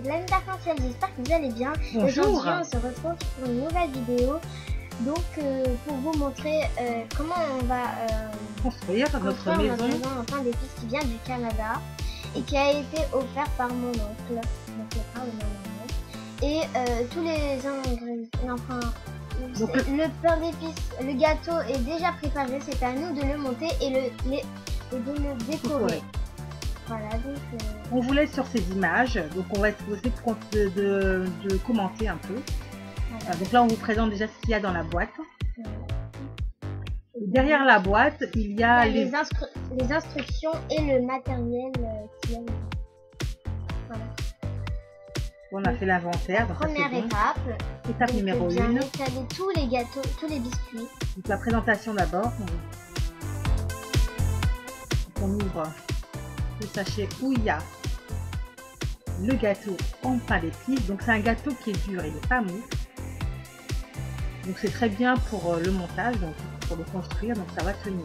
de l'année d'arc-en-ciel, j'espère que vous allez bien. Bonjour. Aujourd'hui on se retrouve pour une nouvelle vidéo. Donc pour vous montrer comment on va construire notre maison. En pain d'épices qui vient du Canada et qui a été offert par mon oncle, donc le frère de ma maman. Et tous les ingrédients, enfin donc, le pain d'épices, le gâteau est déjà préparé, c'est à nous de le monter et de le décorer. Voilà, donc on vous laisse sur ces images, donc on va essayer de commenter un peu. Voilà. Donc là on vous présente déjà ce qu'il y a dans la boîte. Derrière la boîte il y a les instructions et le matériel qu'il y a. Voilà. On a fait l'inventaire. Première étape. Étape numéro 1. Bien installer tous les gâteaux, tous les biscuits. Donc la présentation d'abord. On ouvre le sachet où il y a le gâteau en pain d'épices. Donc c'est un gâteau qui est dur, il n'est pas mou. Donc c'est très bien pour le montage, donc pour le construire, donc ça va tenir.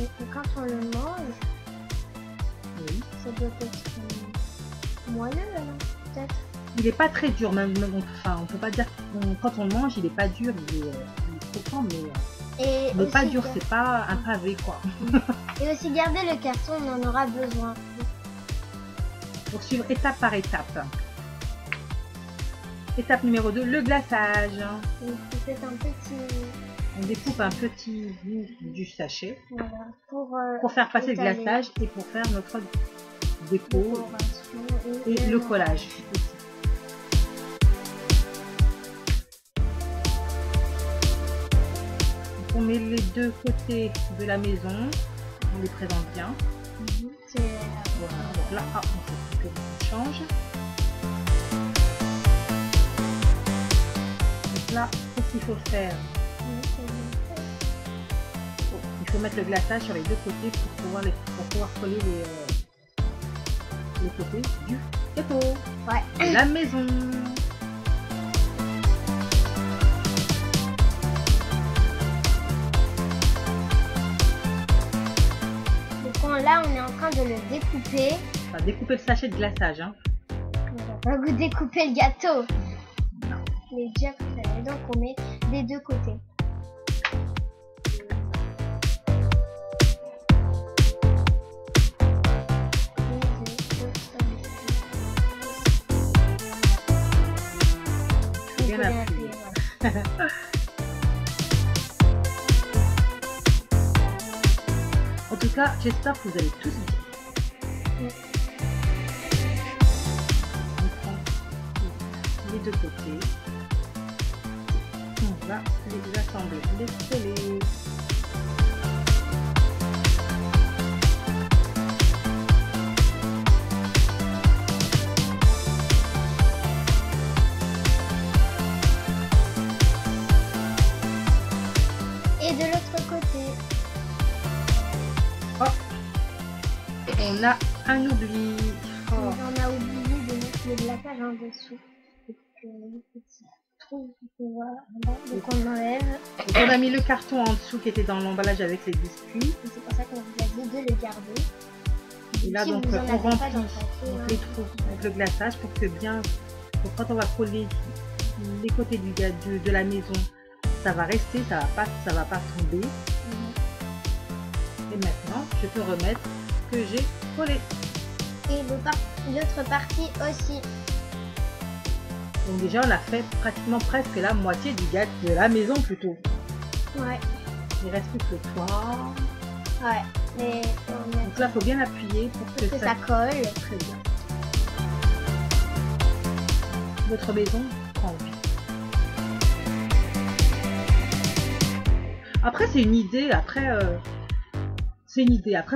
Et quand on le mange, oui, ça doit être moelleux, peut-être. Il n'est pas très dur, même enfin on peut pas dire quand on le mange il n'est pas dur, il est croquant, mais il n'est pas dur, c'est pas un pavé quoi. Et aussi garder le carton, on en aura besoin. Pour suivre étape par étape. Étape numéro 2, le glaçage. On découpe un petit bout du sachet, voilà, pour faire passer le glaçage et pour faire notre déco et le collage. Donc on met les deux côtés de la maison, on les présente bien. Voilà, donc là, on change. Donc là, qu'est-ce qu'il faut faire? Il faut mettre le glaçage sur les deux côtés pour pouvoir coller les côtés du gâteau. Ouais. La maison. Donc là, on est en train de le découper. On va découper le sachet de glaçage. Hein. On va découper le gâteau. Non. Il est déjà préparé, donc on met des deux côtés. Bien appuyé. En tout cas, j'espère que vous allez tous bien. On prend les deux côtés. On va les assembler, les coller. Et de l'autre côté. Oh, on a un oubli. Oh. On a oublié de mettre le glaçage en dessous. Le petit trou qu'on voit là. Donc on enlève. Donc on a mis le carton en dessous qui était dans l'emballage avec les biscuits. C'est pour ça qu'on vous a dit de le garder. Et là donc on remplit les trous avec le glaçage pour que bien, quand on va coller les côtés de la maison, ça va rester, ça va pas tomber. Et maintenant je peux remettre ce que j'ai collé. Et l'autre partie aussi. Donc déjà on a fait pratiquement presque la moitié du gâteau de la maison plutôt. Ouais. Il reste plus que le toit. Ouais. Donc là il faut bien appuyer pour que ça colle. Très bien. Votre maison prend vie. Après c'est une idée, après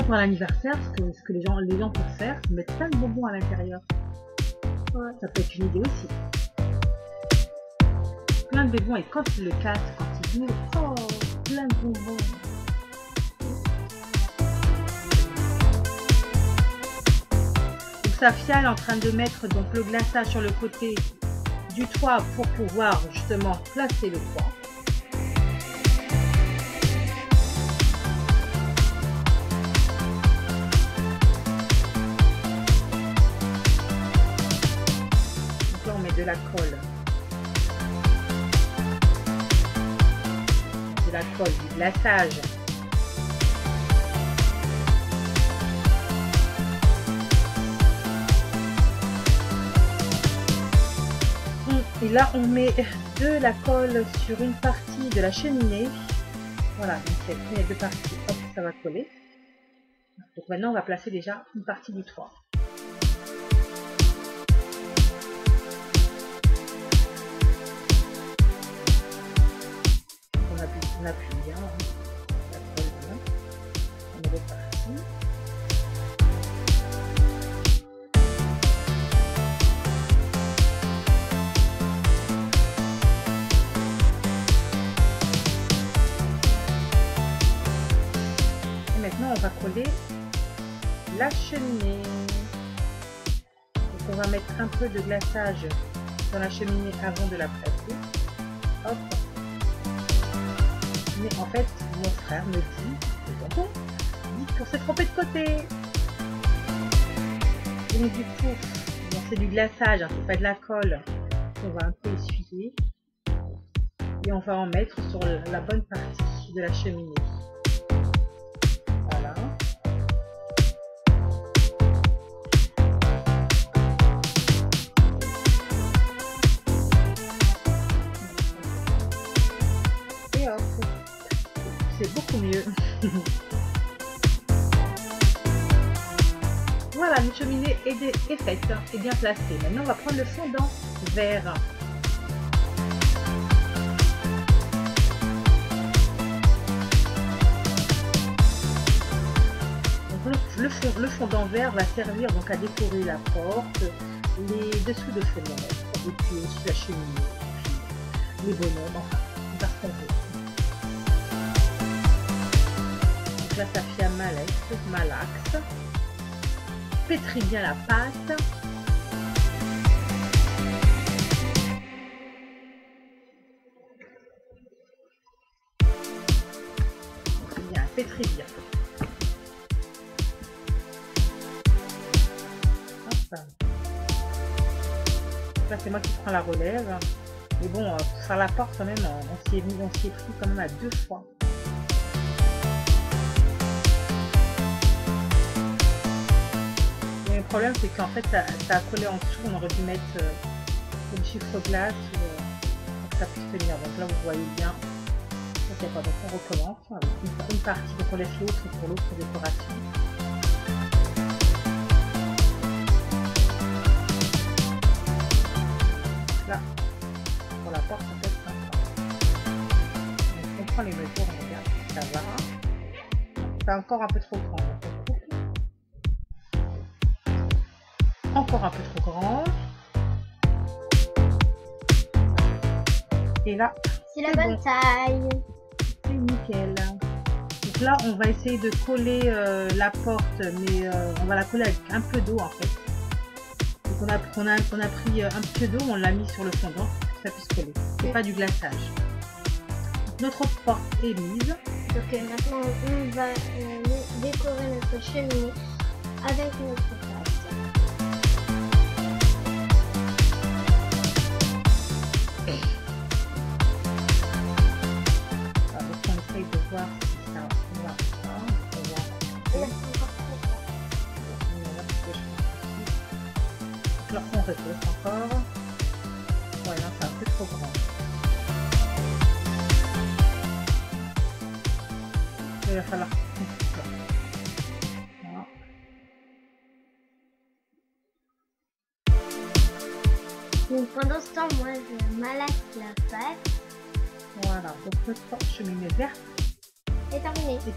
pour l'anniversaire, ce que les gens peuvent faire, c'est mettre plein de bonbons à l'intérieur. Ouais. Ça peut être une idée aussi. Plein de bonbons et quand il le casse, quand il ouvre, oh, plein de bonbons. Donc Safia est en train de mettre donc le glaçage sur le côté du toit pour pouvoir justement placer le toit. la colle. De la colle, du glaçage. Et là, on met de la colle sur une partie de la cheminée. Voilà, donc il y a deux parties. Hop, ça va coller. Donc maintenant, on va placer déjà une partie du toit. On appuie bien. La colle bien. On met l'autre partie. Maintenant, on va coller la cheminée. Donc, on va mettre un peu de glaçage dans la cheminée avant de la placer. Hop. Mais en fait, mon frère me dit qu'on s'est trompé de côté. Donc du coup, bon, c'est du glaçage, hein, c'est pas de la colle. On va un peu essuyer. Et on va en mettre sur la bonne partie de la cheminée. C'est beaucoup mieux. Voilà, notre cheminée est faite et bien placée. Maintenant, on va prendre le fondant vert. Donc, le fondant vert va servir donc à décorer la porte, les dessous de fenêtre, et puis aussi la cheminée, puis les bonhommes, enfin, on va ce qu'on veut. Là, ça fait un malaxe. Pétris bien la pâte. Bien, pétris bien. Hop. Là, c'est moi qui prends la relève. Mais bon, pour faire la porte, quand même, on s'y est pris quand même à 2 fois. Le problème, c'est qu'en fait ça a collé en dessous. On aurait dû mettre le chiffre glace pour que ça puisse tenir. Donc là, vous voyez bien. Ok, donc on recommence avec une partie. Donc on laisse l'autre pour l'autre décoration. Là, pour la porte, en fait, on prend les mesures, on regarde si ça va. C'est encore un peu trop grand. Encore un peu trop grand. Et là, c'est la bonne taille. C'est nickel. Donc là, on va essayer de coller la porte, mais on va la coller avec un peu d'eau en fait. Donc on a pris un peu d'eau, on l'a mis sur le fondant pour que ça puisse coller. C'est pas du glaçage. Donc, notre porte est mise. Donc maintenant, on va décorer notre cheminée avec notre pâte. De voir si ça va pas. Là, on repousse encore. Ouais, non, c'est un peu trop grand. Il va falloir. Voilà. Donc pendant ce temps, moi je malaxe la pâte. Voilà, donc notre cheminée verte est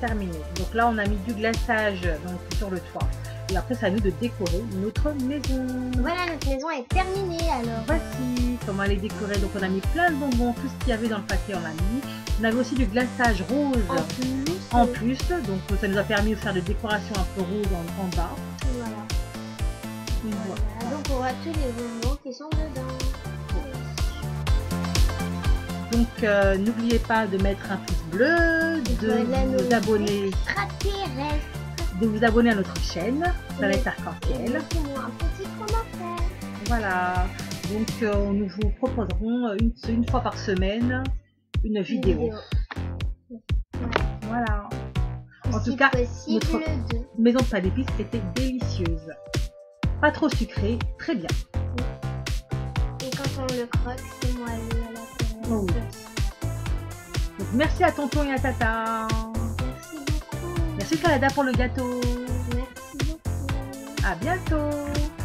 terminée. Donc là, on a mis du glaçage donc, sur le toit. Et après, c'est à nous de décorer notre maison. Voilà, notre maison est terminée alors. Voici comment elle est décorée. Donc on a mis plein de bonbons, tout ce qu'il y avait dans le paquet, on l'a mis. On avait aussi du glaçage rose en plus. Donc ça nous a permis de faire des décorations un peu roses en bas. Voilà. Donc on voit tous les bonbons qui sont dedans. Donc n'oubliez pas de mettre un pouce bleu, de vous abonner à notre chaîne, Planète Arc-en-Ciel. Mettez-moi un petit commentaire. Voilà. Donc nous vous proposerons une fois par semaine une vidéo. Voilà. En tout cas, notre maison de pain d'épices était délicieuse. Pas trop sucrée, très bien. Et quand on le croque, c'est moelleux à la Oh oui. Donc, merci à tonton et à tata. Merci beaucoup. Merci Kalada pour le gâteau. Merci beaucoup. À bientôt.